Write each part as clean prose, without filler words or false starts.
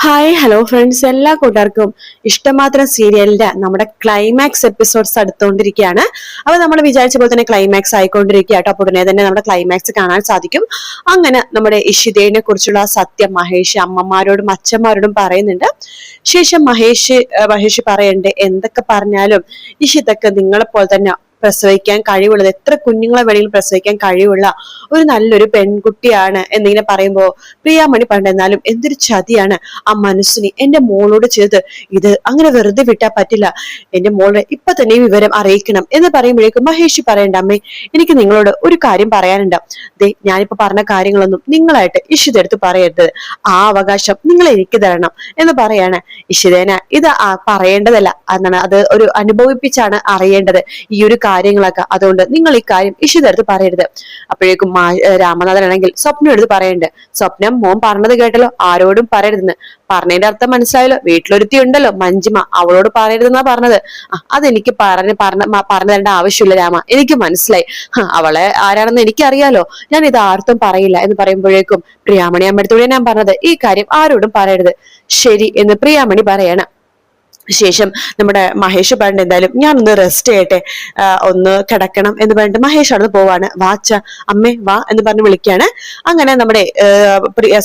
Hi hello friends, എല്ലാ കൂട്ടുകാർക്കും ഇഷ്ടമാത്രം സീരിയലിന്റെ നമ്മുടെ ക്ലൈമാക്സ് എപ്പിസോഡ്സ് അടുത്തുകൊണ്ടിരിക്കുകയാണ്. അപ്പൊ നമ്മൾ വിചാരിച്ച പോലെ തന്നെ ക്ലൈമാക്സ് ആയിക്കൊണ്ടിരിക്കുക കേട്ടോ. അപ്പോൾ ഉടനെ തന്നെ നമ്മുടെ ക്ലൈമാക്സ് കാണാൻ സാധിക്കും. അങ്ങനെ നമ്മുടെ ഇഷിതയെ കുറിച്ചുള്ള സത്യം മഹേഷ് അമ്മമാരോടും അച്ഛന്മാരോടും പറയുന്നുണ്ട്. ശേഷം മഹേഷ് പറയണ്ട്, എന്തൊക്കെ പറഞ്ഞാലും ഇഷിതക്ക് നിങ്ങളെ പോലെ തന്നെ പ്രസവിക്കാൻ കഴിവുള്ളത്, എത്ര കുഞ്ഞുങ്ങളെ വേണമെങ്കിലും പ്രസവിക്കാൻ കഴിവുള്ള ഒരു നല്ലൊരു പെൺകുട്ടിയാണ് എന്നിങ്ങനെ പറയുമ്പോ പ്രിയാമണി പണ്ടെന്നാലും എന്തൊരു ചതിയാണ് ആ മനസ്സിന് എന്റെ മോളോട് ചെയ്ത്. ഇത് അങ്ങനെ വെറുതെ വിട്ടാ പറ്റില്ല, എന്റെ മോളെ ഇപ്പൊ തന്നെ ഈ വിവരം അറിയിക്കണം എന്ന് പറയുമ്പോഴേക്കും മഹേഷ് പറയണ്ട, അമ്മേ എനിക്ക് നിങ്ങളോട് ഒരു കാര്യം പറയാനുണ്ട്. ദേ ഞാനിപ്പോ പറഞ്ഞ കാര്യങ്ങളൊന്നും നിങ്ങളായിട്ട് ഇഷിതെടുത്ത് പറയരുത്, ആ അവകാശം നിങ്ങൾ എനിക്ക് തരണം എന്ന് പറയാണ്. ഇഷിതേന ഇത് പറയേണ്ടതല്ല എന്നാണ്, അത് ഒരു അനുഭവിപ്പിച്ചാണ് അറിയേണ്ടത് ഈ ഒരു കാര്യങ്ങളൊക്കെ. അതുകൊണ്ട് നിങ്ങൾ ഈ കാര്യം ഇഷിതെടുത്ത് പറയരുത്. അപ്പോഴേക്കും രാമനാഥൻ ആണെങ്കിൽ സ്വപ്നം എടുത്ത് പറയണ്ട്, സ്വപ്നം മോൻ പറഞ്ഞത് കേട്ടല്ലോ, ആരോടും പറയരുതെന്ന്. പറഞ്ഞതിന്റെ അർത്ഥം മനസ്സിലായല്ലോ, വീട്ടിലൊരുത്തി ഉണ്ടല്ലോ മഞ്ജിമ, അവളോട് പറയരുതെന്നാ പറഞ്ഞത്. അതെനിക്ക് പറഞ്ഞു തരേണ്ട ആവശ്യമില്ല രാമ, എനിക്ക് മനസ്സിലായി. അവളെ ആരാണെന്ന് എനിക്കറിയാലോ, ഞാൻ ഇത് ആർത്തും പറയില്ല എന്ന് പറയുമ്പോഴേക്കും പ്രിയാമണി അമ്മയടുത്തൂടെ ഞാൻ പറഞ്ഞത്, ഈ കാര്യം ആരോടും പറയരുത്. ശരി എന്ന് പ്രിയാമണി പറയണം. ശേഷം നമ്മുടെ മഹേഷ് പറഞ്ഞിട്ട് എന്തായാലും ഞാൻ ഒന്ന് റെസ്റ്റ് ചെയ്യട്ടെ, ഒന്ന് കിടക്കണം എന്ന് പറഞ്ഞിട്ട് മഹേഷ് അവിടെ പോവാണ്. വാച്ച അമ്മേ വാ എന്ന് പറഞ്ഞ് വിളിക്കാണ്. അങ്ങനെ നമ്മുടെ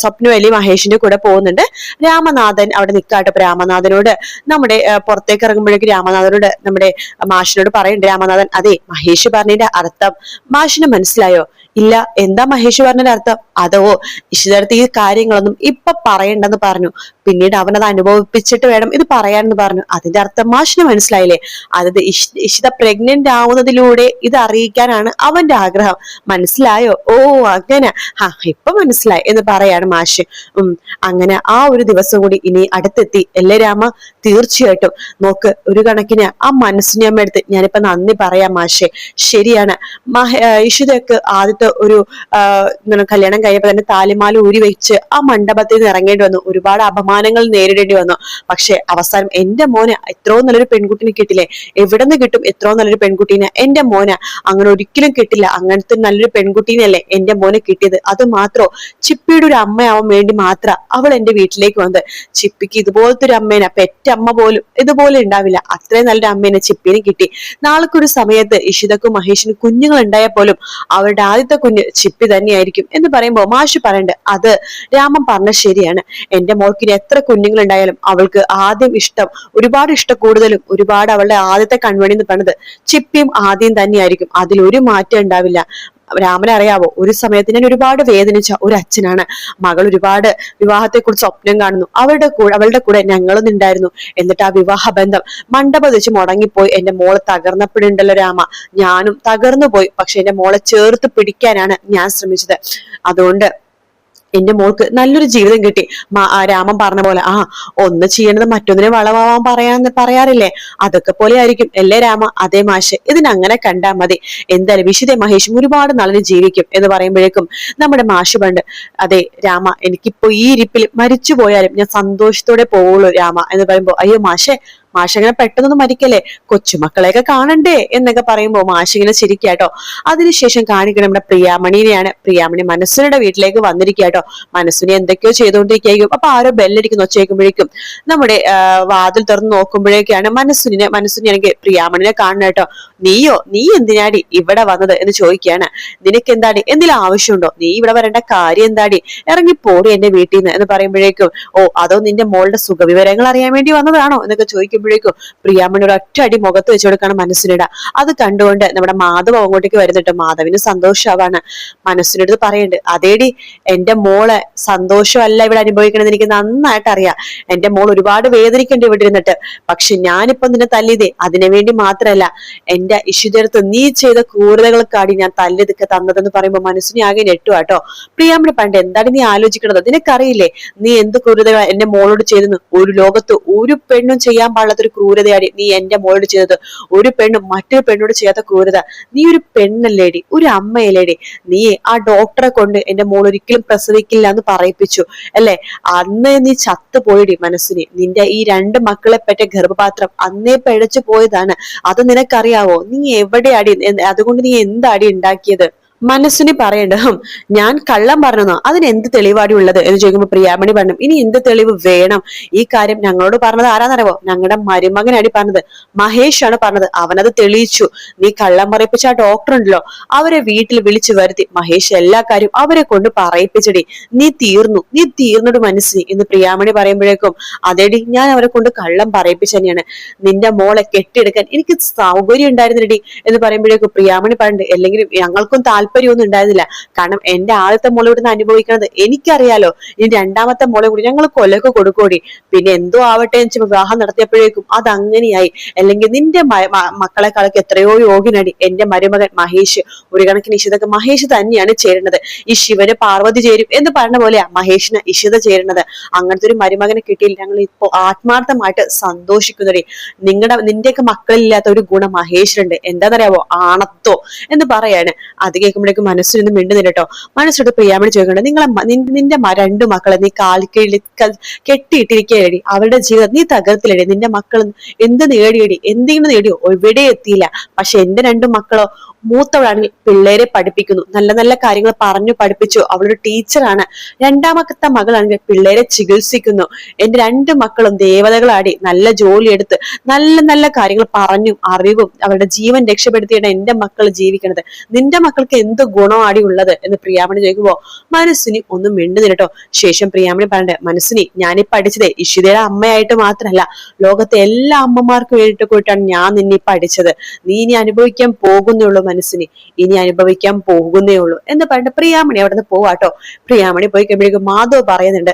സ്വപ്നവലി മഹേഷിന്റെ കൂടെ പോകുന്നുണ്ട്. രാമനാഥൻ അവിടെ നിൽക്കാട്ടെ. അപ്പൊ രാമനാഥനോട് നമ്മുടെ പുറത്തേക്ക് ഇറങ്ങുമ്പോഴേക്ക് രാമനാഥനോട് നമ്മുടെ മാഷിനോട് പറയുന്നുണ്ട് രാമനാഥൻ, അതെ മഹേഷ് പറഞ്ഞതിന്റെ അർത്ഥം മാഷിന് മനസ്സിലായോ? ഇല്ല, എന്താ മഹേഷ് പറഞ്ഞതിന്റെ അർത്ഥം? അതോ ഇഷിതടുത്ത് ഈ കാര്യങ്ങളൊന്നും ഇപ്പൊ പറയണ്ടെന്ന് പറഞ്ഞു, പിന്നീട് അവനത് അനുഭവിപ്പിച്ചിട്ട് വേണം ഇത് പറയാനെന്ന് പറഞ്ഞു. അതിന്റെ അർത്ഥം മാഷിന് മനസ്സിലായില്ലേ? അതായത് ഇഷിത പ്രഗ്നന്റ് ആവുന്നതിലൂടെ ഇത് അറിയിക്കാനാണ് അവന്റെ ആഗ്രഹം. മനസ്സിലായോ? ഓ അങ്ങനെ, ഇപ്പൊ മനസ്സിലായി എന്ന് പറയാണ് മാഷ്. അങ്ങനെ ആ ഒരു ദിവസം കൂടി ഇനി അടുത്തെത്തി അല്ലേ രാമ? തീർച്ചയായിട്ടും നോക്ക്, ഒരു കണക്കിന് ആ മനസ്സിനെ അമ്മ എടുത്ത് ഞാനിപ്പോ നന്ദി പറയാം മാഷെ. ശരിയാണ്, ഇഷിതക്ക് ആദ്യത്തെ ഒരു കല്യാണം കഴിയപ്പോ തന്നെ താലിമാല ഊരി വെച്ച് ആ മണ്ഡപത്തിൽ നിന്ന് ഇറങ്ങേണ്ടി വന്നു, ഒരുപാട് അപമാനങ്ങൾ നേരിടേണ്ടി വന്നു. പക്ഷെ അവസാനം എന്റെ മോന് എത്രയോ നല്ലൊരു പെൺകുട്ടിനെ കിട്ടില്ലേ? എവിടെ നിന്ന് കിട്ടും എത്രയോ നല്ലൊരു പെൺകുട്ടീനെ? എന്റെ മോന് അങ്ങനെ ഒരിക്കലും കിട്ടില്ല. അങ്ങനത്തെ നല്ലൊരു പെൺകുട്ടീനല്ലേ എന്റെ മോന് കിട്ടിയത്. അത് മാത്രോ, ചിപ്പിയുടെ ഒരു അമ്മയാവാൻ വേണ്ടി മാത്ര അവൾ എന്റെ വീട്ടിലേക്ക് വന്നത്. ചിപ്പിക്ക് ഇതുപോലത്തെ ഒരു അമ്മേനെ പെറ്റമ്മ പോലും ഇതുപോലെ ഉണ്ടാവില്ല, അത്രയും നല്ലൊരു അമ്മേനെ ചിപ്പിന് കിട്ടി. നാളെക്കൊരു സമയത്ത് ഇഷിതക്കും മഹേഷിനും കുഞ്ഞുങ്ങൾ ഉണ്ടായാൽ പോലും അവരുടെ ആദ്യത്തെ കുഞ്ഞ് ചിപ്പി തന്നെയായിരിക്കും എന്ന് പറയുമ്പോ മാഷ് പറയണ്ട്, അത് രാമൻ പറഞ്ഞ ശരിയാണ്. എന്റെ മോൾക്കിന് എത്ര കുഞ്ഞുങ്ങൾ ഉണ്ടായാലും അവൾക്ക് ആദ്യം ഇഷ്ടം, ഒരുപാട് ഇഷ്ടം കൂടുതലും, ഒരുപാട് അവളുടെ ആദ്യത്തെ കൺമണി എന്ന് പറഞ്ഞത് ചിപ്പിയും ആദ്യം തന്നെയായിരിക്കും. അതിലൊരു മാറ്റം ഉണ്ടാവില്ല. രാമനെ അറിയാവോ, ഒരു സമയത്ത് ഞാൻ ഒരുപാട് വേദനിച്ച ഒരു അച്ഛനാണ്. മകൾ ഒരുപാട് വിവാഹത്തെ കുറിച്ച് സ്വപ്നം കാണുന്നു, അവളുടെ കൂടെ ഞങ്ങളും ഉണ്ടായിരുന്നു. എന്നിട്ട് ആ വിവാഹ ബന്ധം മണ്ഡപം വെച്ച് മുടങ്ങിപ്പോയി. എന്റെ മോള് തകർന്നപ്പോഴുണ്ടല്ലോ രാമ, ഞാനും തകർന്നു പോയി. പക്ഷെ എന്റെ മോളെ ചേർത്ത് പിടിക്കാനാണ് ഞാൻ ശ്രമിച്ചത്. അതുകൊണ്ട് എന്റെ മോൾക്ക് നല്ലൊരു ജീവിതം കിട്ടി. രാമൻ പറഞ്ഞ പോലെ ഒന്ന് ചെയ്യണത് മറ്റൊന്നിനെ വളവാൻ പറയാറില്ലേ, അതൊക്കെ പോലെ ആയിരിക്കും അല്ലേ രാമ? അതേ മാഷ്, ഇതിനങ്ങനെ കണ്ടാ മതി. എന്തായാലും വിശുദ്ധ മഹേഷും ഒരുപാട് നല്ലൊരു ജീവിക്കും എന്ന് പറയുമ്പോഴേക്കും നമ്മുടെ മാഷ് പണ്ട്, അതെ രാമ, എനിക്കിപ്പോ ഈ ഇരിപ്പിൽ മരിച്ചു പോയാലും ഞാൻ സന്തോഷത്തോടെ പോവുള്ളൂ രാമ എന്ന് പറയുമ്പോ, അയ്യോ മാഷങ്ങനെ പെട്ടെന്നൊന്നും മരിക്കല്ലേ, കൊച്ചുമക്കളെയൊക്കെ കാണണ്ടേ എന്നൊക്കെ പറയുമ്പോ മാഷിങ്ങനെ ചിരിക്കാട്ടോ. അതിനുശേഷം കാണിക്കണം നമ്മുടെ പ്രിയാമണിനെയാണ്. പ്രിയാമണി മനസ്സിനുടെ വീട്ടിലേക്ക് വന്നിരിക്കാട്ടോ. മനസ്സിനെ എന്തൊക്കെയോ ചെയ്തുകൊണ്ടിരിക്കും. അപ്പൊ ആരോ ബെല്ലടിക്കുന്ന ഒച്ചയ്ക്കുമ്പോഴേക്കും നമ്മുടെ വാതിൽ തുറന്ന് നോക്കുമ്പോഴേക്കാണ് മനസ്സിനാണെങ്കിൽ പ്രിയാമണിനെ കാണണം കേട്ടോ. നീ എന്തിനാടി ഇവിടെ വന്നത് എന്ന് ചോദിക്കുകയാണ്. നിനക്ക് എന്താടി എന്തെങ്കിലും ആവശ്യമുണ്ടോ? നീ ഇവിടെ വരേണ്ട കാര്യം എന്താടി? ഇറങ്ങിപ്പോടി എന്റെ വീട്ടിൽ നിന്ന് എന്ന് പറയുമ്പോഴേക്കും, അതോ നിന്റെ മോളുടെ സുഖവിവരങ്ങൾ അറിയാൻ വേണ്ടി വന്നതാണോ എന്നൊക്കെ ചോദിക്കുമ്പോഴേക്കും പ്രിയാമണി ഒരു ഒറ്റ അടി മുഖത്ത് വെച്ചു കൊടുക്കാണ് മനസ്സിനിട. അത് കണ്ടുകൊണ്ട് നമ്മുടെ മാധവ് അങ്ങോട്ടേക്ക് വരുന്നുണ്ട്. മാധവിന് സന്തോഷാവാണ്. മനസ്സിനടുത്ത് പറയുന്നുണ്ട്, അതേടി എന്റെ മോളെ സന്തോഷമല്ല ഇവിടെ അനുഭവിക്കണമെന്ന് എനിക്ക് നന്നായിട്ട് അറിയാം. എന്റെ മോൾ ഒരുപാട് വേദനിക്കേണ്ടി ഇവിടെ ഇരുന്നിട്ട്. പക്ഷെ ഞാനിപ്പോ നിന്നെ തല്ലിയതേ അതിനു വേണ്ടി മാത്രല്ല, എന്റെ ഇഷിതടുത്ത് നീ ചെയ്ത ക്രൂരതകൾക്കാടി ഞാൻ തല്ലിതൊക്കെ തന്നതെന്ന് പറയുമ്പോ മനസ്സിനെ ആകെ നെട്ടുവാട്ടോ. പ്രിയാമണി പണ്ട് എന്താണ് നീ ആലോചിക്കണത്? നിനക്കറിയില്ലേ നീ എന്ത് ക്രൂരത എന്റെ മോളോട് ചെയ്തെന്ന്? ഒരു ലോകത്ത് ഒരു പെണ്ണും ചെയ്യാൻ പാടില്ലാത്തൊരു ക്രൂരതയാണ് നീ എന്റെ മോളോട് ചെയ്തത്. ഒരു പെണ്ണും മറ്റൊരു പെണ്ണോട് ചെയ്യാത്ത ക്രൂരത. നീ ഒരു പെണ്ണല്ലേടി, ഒരു അമ്മയല്ലേടി? നീ ആ ഡോക്ടറെ കൊണ്ട് എന്റെ മോൾ ഒരിക്കലും പ്രസവിക്കില്ല എന്ന് പറയിപ്പിച്ചു അല്ലെ? അന്ന് നീ ചത്തുപോയിടി മനസ്സിനെ. നിന്റെ ഈ 2 മക്കളെ പറ്റ ഗർഭപാത്രം അന്നേ പിഴച്ചു പോയതാണ്. അത് നിനക്കറിയാവോ? നീ എവിടെ അടി, അതുകൊണ്ട് നീ എന്താടി ഉണ്ടാക്കിയത്? മനസ്സിന് പറയണ്ട ഞാൻ കള്ളം പറഞ്ഞോ അതിന് എന്ത് തെളിവാടി ഉള്ളത് എന്ന് ചോദിക്കുമ്പോൾ പ്രിയാമണി പറഞ്ഞു ഇനി എന്ത് തെളിവ് വേണം, ഈ കാര്യം ഞങ്ങളോട് പറഞ്ഞത് ആരാന്നറിയോ, ഞങ്ങളുടെ മരുമകനാടി പറഞ്ഞത്, മഹേഷ് ആണ് പറഞ്ഞത്, അവനത് തെളിയിച്ചു. നീ കള്ളം പറയിപ്പിച്ച ആ ഡോക്ടർ ഉണ്ടല്ലോ അവരെ വീട്ടിൽ വിളിച്ചു വരുത്തി മഹേഷ് എല്ലാ കാര്യം അവരെ കൊണ്ട് പറയിപ്പിച്ചടി, നീ തീർന്നിട്ട് മനസ്സിനി എന്ന് പ്രിയാമണി പറയുമ്പോഴേക്കും അതേടി ഞാൻ അവരെ കൊണ്ട് കള്ളം പറയിപ്പിച്ചു തന്നെയാണ്, നിന്റെ മോളെ കെട്ടിയെടുക്കാൻ എനിക്ക് സൗകര്യം ഉണ്ടായിരുന്നില്ലടി എന്ന് പറയുമ്പോഴേക്കും പ്രിയാമണി പറഞ്ഞിട്ട് അല്ലെങ്കിൽ ഞങ്ങൾക്കും താല്പര്യമൊന്നും ഉണ്ടായിരുന്നില്ല, കാരണം എന്റെ ആദ്യത്തെ മോളെ ഇവിടുന്ന് അനുഭവിക്കുന്നത് എനിക്കറിയാലോ, ഇനി രണ്ടാമത്തെ മോളെ കൂടി ഞങ്ങൾ കൊലക്ക് കൊടുക്കോടി, പിന്നെ എന്തോ ആവട്ടെ എന്ന് വെച്ച് വിവാഹം നടത്തിയപ്പോഴേക്കും അത് അങ്ങനെയായി, അല്ലെങ്കിൽ നിന്റെ മക്കളെക്കാളൊക്കെ എത്രയോ യോഗ്യനടി എന്റെ മരുമകൻ മഹേഷ്, ഒരു കണക്കിന് ഇഷിതക്ക് മഹേഷ് തന്നെയാണ് ചേരുന്നത്, ഈ ശിവന് പാർവതി ചേരും എന്ന് പറഞ്ഞ പോലെയാ മഹേഷിന് ഇഷിത ചേരുന്നത്, അങ്ങനത്തെ ഒരു മരുമകനെ കിട്ടിയിൽ ഞങ്ങൾ ഇപ്പോ ആത്മാർത്ഥമായിട്ട് സന്തോഷിക്കുന്നതേ, നിന്റെയൊക്കെ മക്കളില്ലാത്ത ഒരു ഗുണം മഹേഷിനുണ്ട്, എന്താണെന്നറിയാവോ, ആണത്തോ എന്ന് പറയാണ്. അത് കേൾക്കുമ്പോഴേക്കും മനസ്സിനൊന്നും മിണ്ടുന്നില്ല കേട്ടോ. മനസ്സോട് പ്രിയാമണി ചോദിക്കണ്ട, നിന്റെ രണ്ടു മക്കളെ നീ കാൽക്കീഴിൽ കെട്ടിയിട്ടിരിക്കുകയടി, അവരുടെ ജീവിതം നീ തകർത്തില്ലടി, നിന്റെ മക്കൾ എന്ത് നേടിയടി, എന്തെങ്കിലും നേടിയോ, എവിടെ എത്തിയില്ല, പക്ഷെ എന്റെ രണ്ടു മക്കളോ മൂത്തവളാണെങ്കിൽ പിള്ളേരെ പഠിപ്പിക്കുന്നു, നല്ല നല്ല കാര്യങ്ങൾ പറഞ്ഞു പഠിപ്പിച്ചു, അവളൊരു ടീച്ചറാണ്, രണ്ടാമത്തെ മകളാണെങ്കിൽ പിള്ളേരെ ചികിത്സിക്കുന്നു, എന്റെ രണ്ട് മക്കളും ദേവതകളാടി നല്ല ജോലി എടുത്ത് നല്ല നല്ല കാര്യങ്ങൾ പറഞ്ഞും അറിവും അവരുടെ ജീവൻ രക്ഷപ്പെടുത്തിയാണ് എന്റെ മക്കൾ ജീവിക്കണത്, നിന്റെ മക്കൾക്ക് എന്ത് ഗുണമാടി ഉള്ളത് എന്ന് പ്രിയാമണി ചോദിക്കുമ്പോ മനസ്സിനി ഒന്നും മിണ്ടുന്നില്ല കേട്ടോ. ശേഷം പ്രിയാമണി പറയണ്ടേ, മനസ്സിനി ഞാനീ പഠിച്ചതേ ഇഷിതയുടെ അമ്മയായിട്ട് മാത്രമല്ല, ലോകത്തെ എല്ലാ അമ്മമാർക്കും വേണ്ടിട്ട് പോയിട്ടാണ് ഞാൻ നിന്നെ പഠിച്ചത്, നീ ഇനി അനുഭവിക്കാൻ പോകുന്നേ ഉള്ളൂ മനസ്സിനി, ഇനി അനുഭവിക്കാൻ പോകുന്നേ ഉള്ളൂ എന്ന് പറഞ്ഞിട്ട് പ്രിയാമണി അവിടെ നിന്ന് പോവാട്ടോ. പ്രിയാമണി പോയി കഴിയുമ്പോഴേക്കും മാധവ് പറയുന്നുണ്ട്,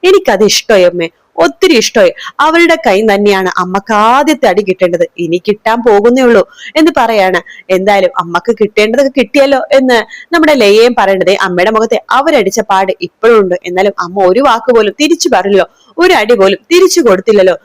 എനിക്കത് ഇഷ്ടമായി അമ്മേ, ഒത്തിരി ഇഷ്ടമായി, അവളുടെ കൈ തന്നെയാണ് അമ്മക്ക് ആദ്യത്തെ അടി കിട്ടേണ്ടത്, ഇനി കിട്ടാൻ പോകുന്നേ ഉള്ളൂ എന്ന് പറയാണ്. എന്തായാലും അമ്മക്ക് കിട്ടേണ്ടതൊക്കെ കിട്ടിയല്ലോ എന്ന് നമ്മുടെ ലയയും പറയേണ്ടത്, അമ്മയുടെ മുഖത്തെ അവരടിച്ച പാട് ഇപ്പോഴും ഉണ്ട്, എന്നാലും അമ്മ ഒരു വാക്ക് പോലും തിരിച്ചു പറഞ്ഞല്ലോ, ഒരു അടി പോലും തിരിച്ചു കൊടുത്തില്ലല്ലോ,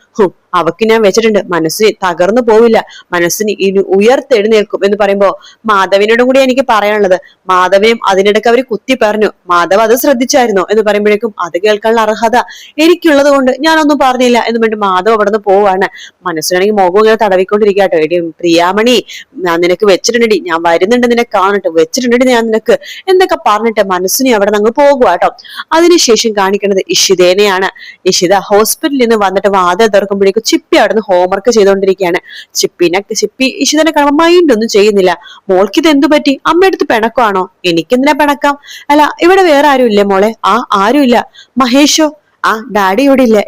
അവക്ക് ഞാൻ വെച്ചിട്ടുണ്ട്, മനസ്സിന് തകർന്നു പോവില്ല, മനസ്സിന് ഇനി ഉയർത്തെഴുന്നേൽക്കും എന്ന് പറയുമ്പോ മാധവിനോടും കൂടി എനിക്ക് പറയാനുള്ളത്, മാധവനും അതിനിടയ്ക്ക് അവര് കുത്തി പറഞ്ഞു, മാധവ് അത് ശ്രദ്ധിച്ചായിരുന്നോ എന്ന് പറയുമ്പോഴേക്കും അത് കേൾക്കാനുള്ള അർഹത എനിക്കുള്ളത് കൊണ്ട് ഞാനൊന്നും പറഞ്ഞില്ല എന്ന് പറഞ്ഞിട്ട് മാധവ് അവിടെ നിന്ന് പോവാണ്. മനസ്സിനാണെങ്കിൽ മുഖം ഇങ്ങനെ തടവിക്കൊണ്ടിരിക്കട്ടോ, എടി പ്രിയാമണി ഞാൻ നിനക്ക് വെച്ചിട്ടുണ്ടെടി, ഞാൻ വരുന്നുണ്ട് നിന്നെ കാണട്ടെ, വെച്ചിട്ടുണ്ടെടി ഞാൻ നിനക്ക് എന്തൊക്കെ പറഞ്ഞിട്ട് മനസ്സിനെ അവിടെ നിന്ന് പോകുവാട്ടോ. അതിനുശേഷം കാണിക്കുന്നത് ഇഷിതേനെയാണ്. ഇഷിത ഹോസ്പിറ്റലിൽ നിന്ന് വന്നിട്ട് വാതിൽ തുറക്കുമ്പോഴേക്കും ചിപ്പി അവിടെ നിന്ന് ഹോംവർക്ക് ചെയ്തുകൊണ്ടിരിക്കുകയാണ്. ചിപ്പി ഇഷിതനെ കാണുമ്പോൾ മൈൻഡ് ഒന്നും ചെയ്യുന്നില്ല. മോൾക്ക് ഇത് എന്തു പറ്റി, അമ്മയടുത്ത് പിണക്കമാണോ, എനിക്കെന്തിനാ പിണക്കാം, അല്ല ഇവിടെ വേറെ ആരും ഇല്ലേ മോളെ, ആരും ഇല്ല, മഹേഷോ, ഡാഡി ഇവിടെ ഇല്ല,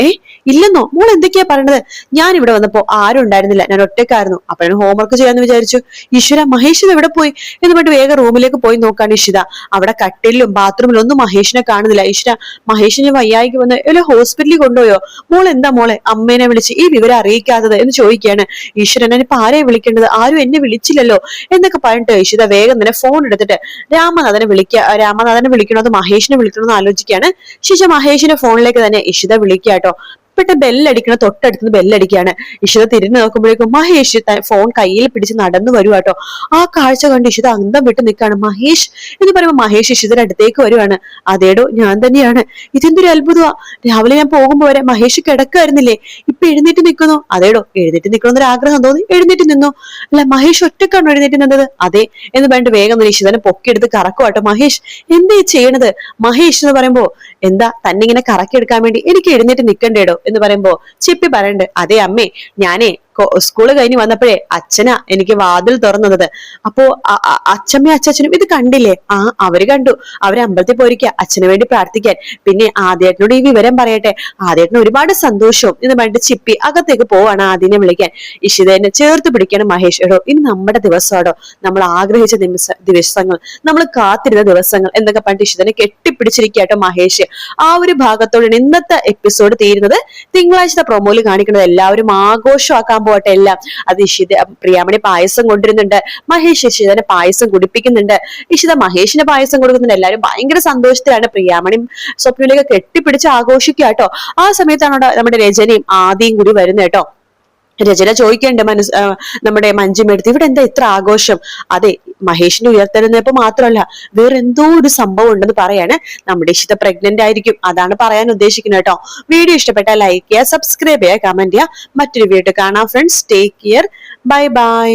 ഇല്ലെന്നോ, മോൾ എന്തൊക്കെയാ പറയണത്, ഞാൻ ഇവിടെ വന്നപ്പോ ആരും ഉണ്ടായിരുന്നില്ല, ഞാൻ ഒറ്റക്കായിരുന്നു, അപ്പോഴാണ് ഹോംവർക്ക് ചെയ്യാന്ന് വിചാരിച്ചു, ഈശ്വര മഹേഷ് എവിടെ പോയി എന്ന് പറഞ്ഞിട്ട് വേഗം റൂമിലേക്ക് പോയി നോക്കാണ് ഇഷിത. അവിടെ കട്ടിലും ബാത്റൂമിലും ഒന്നും മഹേഷിനെ കാണുന്നില്ല. ഈശ്വര മഹേഷിന് വയ്യായിക്ക് വന്ന് വല്ല ഹോസ്പിറ്റലിൽ കൊണ്ടുപോയോ, മോൾ എന്താ മോളെ അമ്മേനെ വിളിച്ച് ഈ വിവരം അറിയിക്കാത്തത് എന്ന് ചോദിക്കുകയാണ്. ഈശ്വരൻ ഞാനിപ്പോ ആരെയും വിളിക്കേണ്ടത്, ആരും എന്നെ വിളിച്ചില്ലല്ലോ എന്നൊക്കെ പറഞ്ഞിട്ട് ഇഷിത വേഗം തന്നെ ഫോൺ എടുത്തിട്ട് രാമനാഥനെ വിളിക്കണോ അത് മഹേഷിനെ വിളിക്കണോ എന്ന് ആലോചിക്കുകയാണ്. ശേഷം മഹേഷിന്റെ ഫോണിലേക്ക് തന്നെ ഇഷിത വിളിക്കാട്ടോ. പെട്ടെന്ന് ബെല്ലടിക്കണ തൊട്ടടുത്ത് ബെല്ലടിക്കുകയാണ്. ഇഷിത തിരിഞ്ഞു നോക്കുമ്പോഴേക്കും മഹേഷ് ഫോൺ കയ്യിൽ പിടിച്ച് നടന്നു വരുവാട്ടോ. ആ കാഴ്ച കണ്ട് ഇഷിത അന്തം വിട്ട് നിൽക്കാണ്. മഹേഷ് എന്ന് പറയുമ്പോൾ മഹേഷ് ഇഷിതയുടെ അടുത്തേക്ക് വരുവാണ്. അതേടോ ഞാൻ തന്നെയാണ്, ഇതെന്തൊരു അത്ഭുതമാ, രാവിലെ ഞാൻ പോകുമ്പോ വരെ മഹേഷ് കിടക്കായിരുന്നില്ലേ, ഇപ്പൊ എഴുന്നേറ്റ് നിൽക്കുന്നു, അതേടോ എഴുന്നേറ്റ് നിൽക്കണമെന്നൊരു ആഗ്രഹം തോന്നി എഴുന്നേറ്റ് നിന്നു, അല്ല മഹേഷ് ഒറ്റക്കാണോ എഴുന്നേറ്റ് നിന്നത്, അതെ എന്ന് പറഞ്ഞിട്ട് വേഗം ഇഷിതനെ പൊക്കിയെടുത്ത് കറക്കുവാട്ടോ. മഹേഷ് എന്താ ചെയ്യണത്, മഹേഷ് എന്ന് പറയുമ്പോ എന്താ തന്നെ ഇങ്ങനെ കറക്കിയെടുക്കാൻ വേണ്ടി എനിക്ക് എഴുന്നേറ്റ് നിൽക്കണ്ടേടോ എന്ന് പറയുമ്പോ ചിപ്പി പറയണ്ട്, അതെ അമ്മേ ഞാനേ സ്കൂള് കഴിഞ്ഞ് വന്നപ്പോഴേ അച്ഛനാ എനിക്ക് വാതിൽ തുറന്നത്, അപ്പോ അച്ഛമ്മയും അച്ഛനും ഇത് കണ്ടില്ലേ, അവര് കണ്ടു, അവര് അമ്പലത്തിൽ പോയിരിക്കുക അച്ഛന് വേണ്ടി പ്രാർത്ഥിക്കാൻ, പിന്നെ ആദ്യേട്ടനോട് ഈ വിവരം പറയട്ടെ, ആദ്യേട്ടന് ഒരുപാട് സന്തോഷവും എന്ന് പറഞ്ഞിട്ട് ചിപ്പി അകത്തേക്ക് പോവാണ് ആദ്യനെ വിളിക്കാൻ. ഇഷിതേനെ ചേർത്ത് പിടിക്കാണ് മഹേഷ്. എടോ ഇനി നമ്മുടെ ദിവസമാടോ, നമ്മൾ ആഗ്രഹിച്ച ദിവസങ്ങൾ, നമ്മൾ കാത്തിരുന്ന ദിവസങ്ങൾ എന്നൊക്കെ പറഞ്ഞിട്ട് ഇഷിതനെ കെട്ടിപ്പിടിച്ചിരിക്കട്ടോ മഹേഷ്. ആ ഒരു ഭാഗത്തോടാണ് ഇന്നത്തെ എപ്പിസോഡ് തീരുന്നത്. തിങ്കളാഴ്ചത്തെ പ്രൊമോയിൽ കാണിക്കുന്നത് എല്ലാവരും ആഘോഷമാക്കാൻ പോട്ടെ എല്ലാം. അത് ഇഷിത പ്രിയാമണി പായസം കൊണ്ടിരുന്നുണ്ട്, മഹേഷ് ഇഷിതനെ പായസം കുടിപ്പിക്കുന്നുണ്ട്, ഇഷിത മഹേഷിന് പായസം കൊടുക്കുന്നുണ്ട്, എല്ലാവരും ഭയങ്കര സന്തോഷത്തിലാണ്. പ്രിയാമണി സ്വപ്നയിലേക്ക് കെട്ടിപ്പിടിച്ച് ആഘോഷിക്കുക കേട്ടോ. ആ സമയത്താണ് നമ്മുടെ രജനിയും ആദിയും കൂടി വരുന്നത് കേട്ടോ. രചന ചോദിക്കണ്ട് നമ്മുടെ മഞ്ജുമെടുത്ത് ഇവിടെ എന്താ ഇത്ര ആഘോഷം, അതെ മഹേഷിനെ ഉയർത്തെഴുന്നേപ്പ് മാത്രമല്ല വേറെ എന്തോ ഒരു സംഭവം ഉണ്ടെന്ന് പറയാണ്. നമ്മുടെ ഇഷിത പ്രഗ്നന്റ് ആയിരിക്കും, അതാണ് പറയാൻ ഉദ്ദേശിക്കുന്നത് കേട്ടോ. വീഡിയോ ഇഷ്ടപ്പെട്ടാൽ ലൈക്ക് ചെയ്യുക, സബ്സ്ക്രൈബ് ചെയ്യുക, കമന്റ് ചെയ്യുക. മറ്റൊരു വീഡിയോ കാണാം friends. Take care, bye bye.